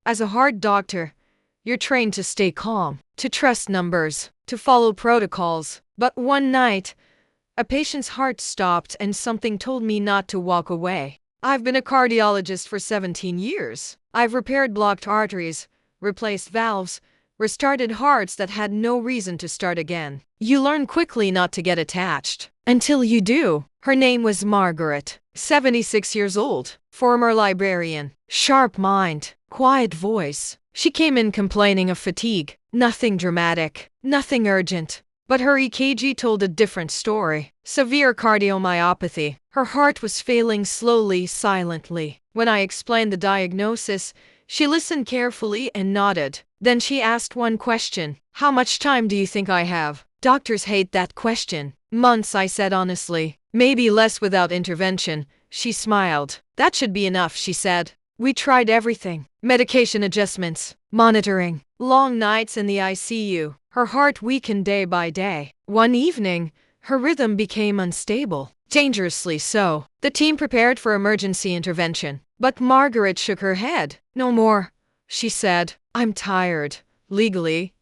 As a heart doctor, you're trained to stay calm, to trust numbers, to follow protocols. But one night, a patient's heart stopped and something told me not to walk away. I've been a cardiologist for 17 years. I've repaired blocked arteries, replaced valves, restarted hearts that had no reason to start again. You learn quickly not to get attached. Until you do. Her name was Margaret, 76 years old, former librarian, sharp mind, quiet voice. She came in complaining of fatigue. Nothing dramatic, nothing urgent. But her EKG told a different story. Severe cardiomyopathy. Her heart was failing slowly, silently. When I explained the diagnosis, she listened carefully and nodded. Then she asked one question. How much time do you think I have? Doctors hate that question. Months, I said honestly. Maybe less without intervention. She smiled. That should be enough, she said. We tried everything. Medication adjustments, monitoring, long nights in the ICU. Her heart weakened day by day. One evening, her rhythm became unstable, dangerously so. The team prepared for emergency intervention. But Margaret shook her head. No more, she said. I'm tired. Legally,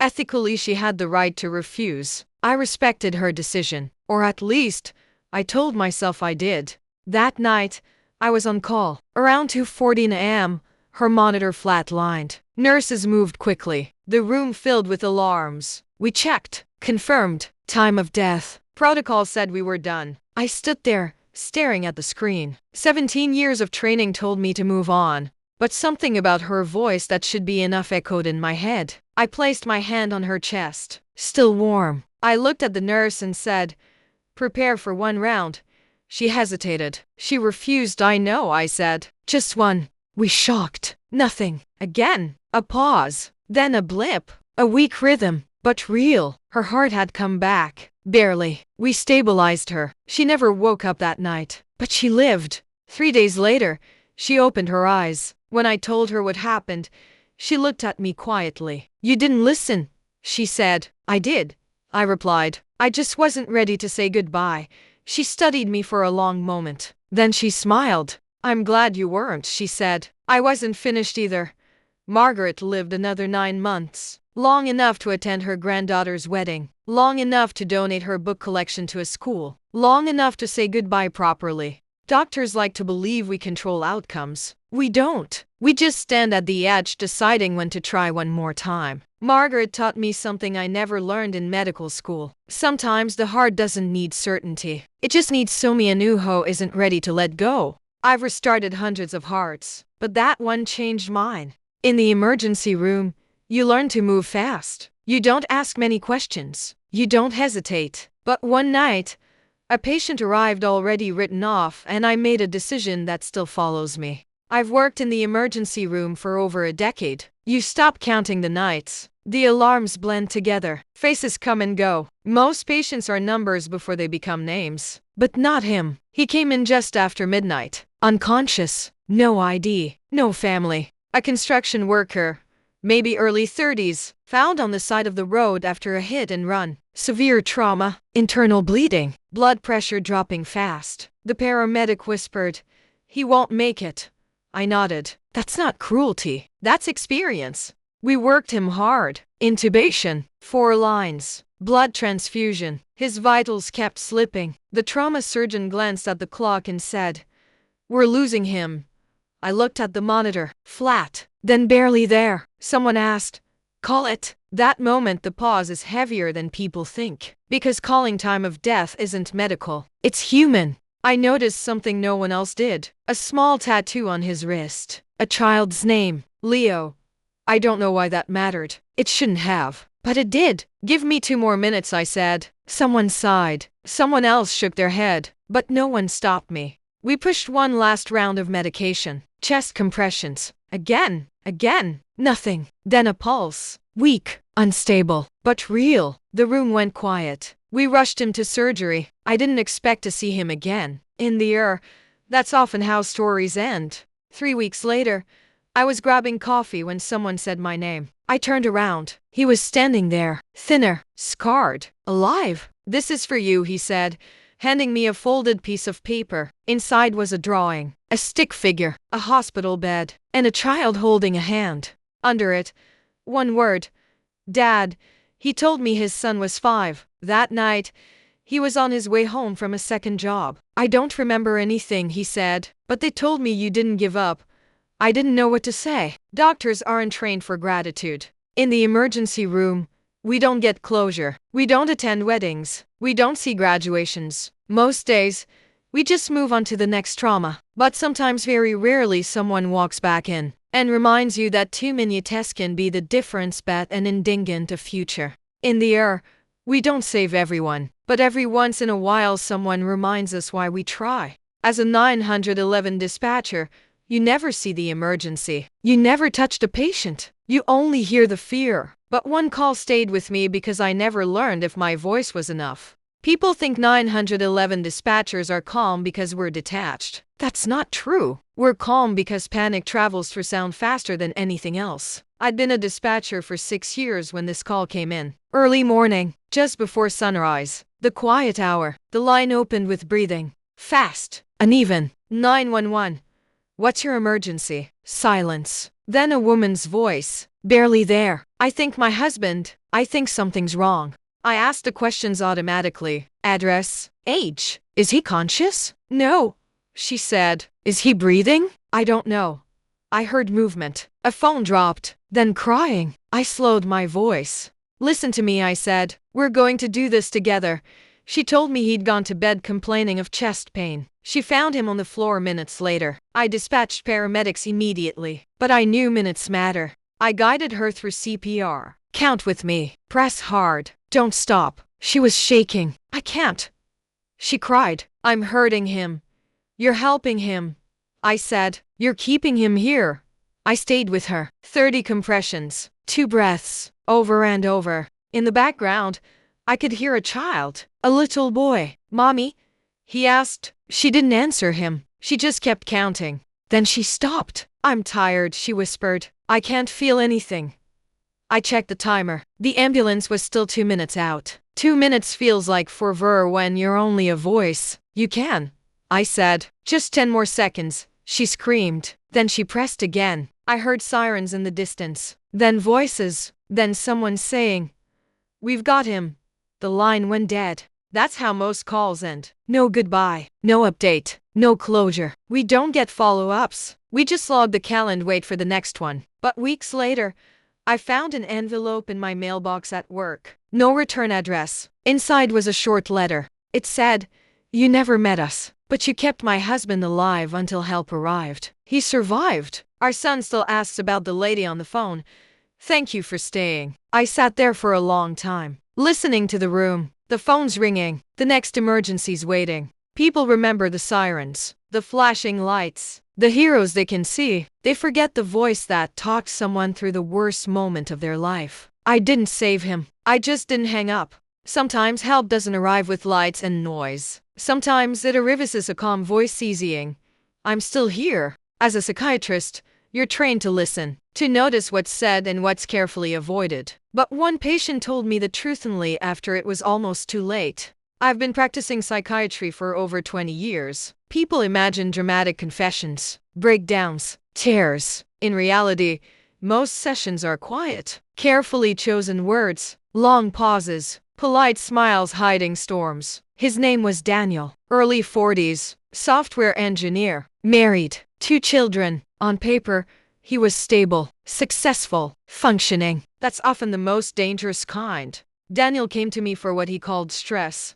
ethically, she had the right to refuse. I respected her decision. Or at least, I told myself I did. That night, I was on call. Around 2:40 a.m., her monitor flatlined. Nurses moved quickly. The room filled with alarms. We checked. Confirmed. Time of death. Protocol said we were done. I stood there, staring at the screen. 17 years of training told me to move on. But something about her voice that should be enough echoed in my head. I placed my hand on her chest. Still warm. I looked at the nurse and said, "Prepare for one round." She hesitated. She refused. I know, I said. Just one. We shocked. Nothing. Again. A pause. Then a blip. A weak rhythm, but real. Her heart had come back. Barely. We stabilized her. She never woke up that night. But she lived. 3 days later, she opened her eyes. When I told her what happened, she looked at me quietly. You didn't listen, she said. I did, I replied. I just wasn't ready to say goodbye. She studied me for a long moment. Then she smiled. I'm glad you weren't, she said. I wasn't finished either. Margaret lived another 9 months. Long enough to attend her granddaughter's wedding. Long enough to donate her book collection to a school. Long enough to say goodbye properly. Doctors like to believe we control outcomes. We don't. We just stand at the edge deciding when to try one more time. Margaret taught me something I never learned in medical school. Sometimes the heart doesn't need certainty. It just needs Somi Anuho isn't ready to let go. I've restarted hundreds of hearts, but that one changed mine. In the emergency room, you learn to move fast. You don't ask many questions. You don't hesitate. But one night, a patient arrived already written off, and I made a decision that still follows me. I've worked in the emergency room for over a decade. You stop counting the nights. The alarms blend together. Faces come and go. Most patients are numbers before they become names. But not him. He came in just after midnight. Unconscious. No ID. No family. A construction worker. Maybe early 30s. Found on the side of the road after a hit and run. Severe trauma. Internal bleeding. Blood pressure dropping fast. The paramedic whispered, "He won't make it." I nodded. That's not cruelty. That's experience. We worked him hard. Intubation. 4 lines. Blood transfusion. His vitals kept slipping. The trauma surgeon glanced at the clock and said, "We're losing him." I looked at the monitor. Flat. Then barely there. Someone asked, "Call it." That moment the pause is heavier than people think. Because calling time of death isn't medical. It's human. I noticed something no one else did. A small tattoo on his wrist. A child's name. Leo. I don't know why that mattered. It shouldn't have. But it did. Give me 2 more minutes, I said. Someone sighed. Someone else shook their head. But no one stopped me. We pushed one last round of medication. Chest compressions. Again. Nothing. Then a pulse. Weak. Unstable. But real. The room went quiet. We rushed him to surgery. I didn't expect to see him again. In the ER, that's often how stories end. 3 weeks later, I was grabbing coffee when someone said my name. I turned around. He was standing there, thinner, scarred, alive. "This is for you," he said, handing me a folded piece of paper. Inside was a drawing, a stick figure, a hospital bed, and a child holding a hand. Under it, one word, Dad. He told me his son was 5. That night, he was on his way home from a second job. I don't remember anything he said, but they told me you didn't give up. I didn't know what to say. Doctors aren't trained for gratitude. In the emergency room, we don't get closure. We don't attend weddings. We don't see graduations. Most days, we just move on to the next trauma. But sometimes, very rarely, someone walks back in and reminds you that 2 minutes can be the difference bet an indigent a future. In the air, we don't save everyone, but every once in a while someone reminds us why we try. As a 911 dispatcher, you never see the emergency. You never touch the patient. You only hear the fear. But one call stayed with me because I never learned if my voice was enough. People think 911 dispatchers are calm because we're detached. That's not true. We're calm because panic travels through sound faster than anything else. I'd been a dispatcher for 6 years when this call came in. Early morning, just before sunrise. The quiet hour. The line opened with breathing. Fast. Uneven. 911. What's your emergency? Silence. Then a woman's voice. Barely there. I think my husband. I think something's wrong. I asked the questions automatically. Address. Age. Is he conscious? No. She said. Is he breathing? I don't know. I heard movement. A phone dropped. Then crying. I slowed my voice. Listen to me, I said. We're going to do this together. She told me he'd gone to bed complaining of chest pain. She found him on the floor minutes later. I dispatched paramedics immediately. But I knew minutes matter. I guided her through CPR. Count with me. Press hard. Don't stop. She was shaking. I can't. She cried. I'm hurting him. You're helping him. I said. You're keeping him here. I stayed with her. 30 compressions. 2 breaths. Over and over. In the background, I could hear a child. A little boy. Mommy? He asked. She didn't answer him. She just kept counting. Then she stopped. I'm tired, she whispered. I can't feel anything. I checked the timer. The ambulance was still 2 minutes out. 2 minutes feels like forever when you're only a voice. You can. I said. Just 10 more seconds. She screamed. Then she pressed again. I heard sirens in the distance. Then voices. Then someone saying, "We've got him." The line went dead. That's how most calls end. No goodbye. No update. No closure. We don't get follow-ups. We just log the cal and wait for the next one. But weeks later, I found an envelope in my mailbox at work. No return address. Inside was a short letter. It said, "You never met us, but you kept my husband alive until help arrived. He survived. Our son still asks about the lady on the phone. Thank you for staying." I sat there for a long time, listening to the room. The phone's ringing. The next emergency's waiting. People remember the sirens, the flashing lights, the heroes they can see. They forget the voice that talked someone through the worst moment of their life. I didn't save him. I just didn't hang up. Sometimes help doesn't arrive with lights and noise. Sometimes it arrives as a calm voice saying, "I'm still here." As a psychiatrist, you're trained to listen, to notice what's said and what's carefully avoided. But one patient told me the truth only after it was almost too late. I've been practicing psychiatry for over 20 years. People imagine dramatic confessions, breakdowns, tears. In reality, most sessions are quiet, carefully chosen words, long pauses, polite smiles hiding storms. His name was Daniel, early 40s, software engineer, married, 2 children. On paper, he was stable, successful, functioning. That's often the most dangerous kind. Daniel came to me for what he called stress.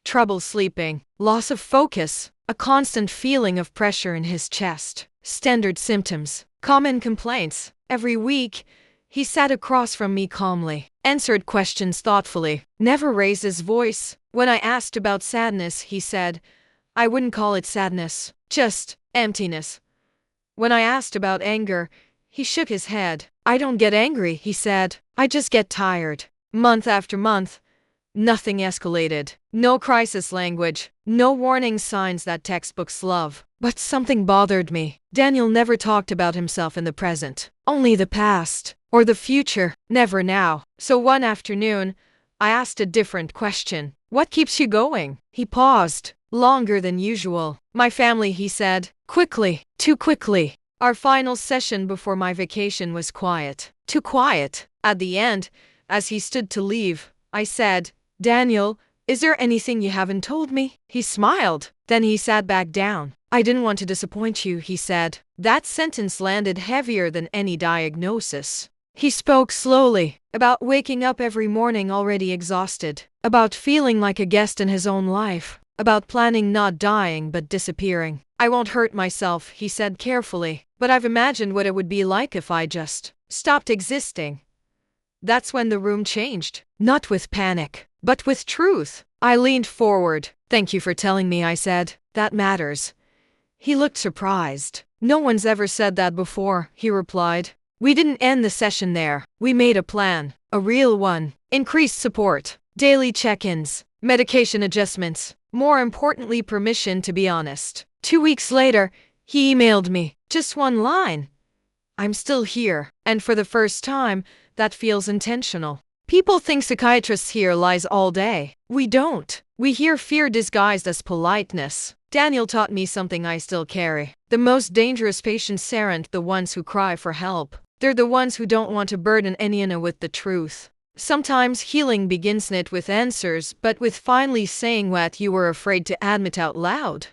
Trouble sleeping, loss of focus, a constant feeling of pressure in his chest. Standard symptoms, common complaints. Every week, he sat across from me calmly, answered questions thoughtfully, never raised his voice. When I asked about sadness, he said, "I wouldn't call it sadness, just emptiness." When I asked about anger, he shook his head. "I don't get angry," he said. "I just get tired." Month after month, nothing escalated. No crisis language, no warning signs that textbooks love. But something bothered me. Daniel never talked about himself in the present, only the past, or the future, never now. So one afternoon, I asked a different question. What keeps you going? He paused, longer than usual. My family, he said. Quickly, too quickly. Our final session before my vacation was quiet. Too quiet. At the end, as he stood to leave, I said, Daniel, is there anything you haven't told me? He smiled. Then he sat back down. I didn't want to disappoint you, he said. That sentence landed heavier than any diagnosis. He spoke slowly, about waking up every morning already exhausted, about feeling like a guest in his own life, about planning not dying but disappearing. I won't hurt myself, he said carefully, but I've imagined what it would be like if I just stopped existing. That's when the room changed, not with panic, but with truth. I leaned forward. Thank you for telling me, I said. That matters. He looked surprised. No one's ever said that before, he replied. We didn't end the session there. We made a plan, a real one. Increased support, daily check-ins, medication adjustments, more importantly, permission to be honest. 2 weeks later, he emailed me, just one line. I'm still here, and for the first time, that feels intentional. People think psychiatrists hear lies all day. We don't. We hear fear disguised as politeness. Daniel taught me something I still carry. The most dangerous patients aren't the ones who cry for help. They're the ones who don't want to burden anyone with the truth. Sometimes healing begins not with answers, but with finally saying what you were afraid to admit out loud.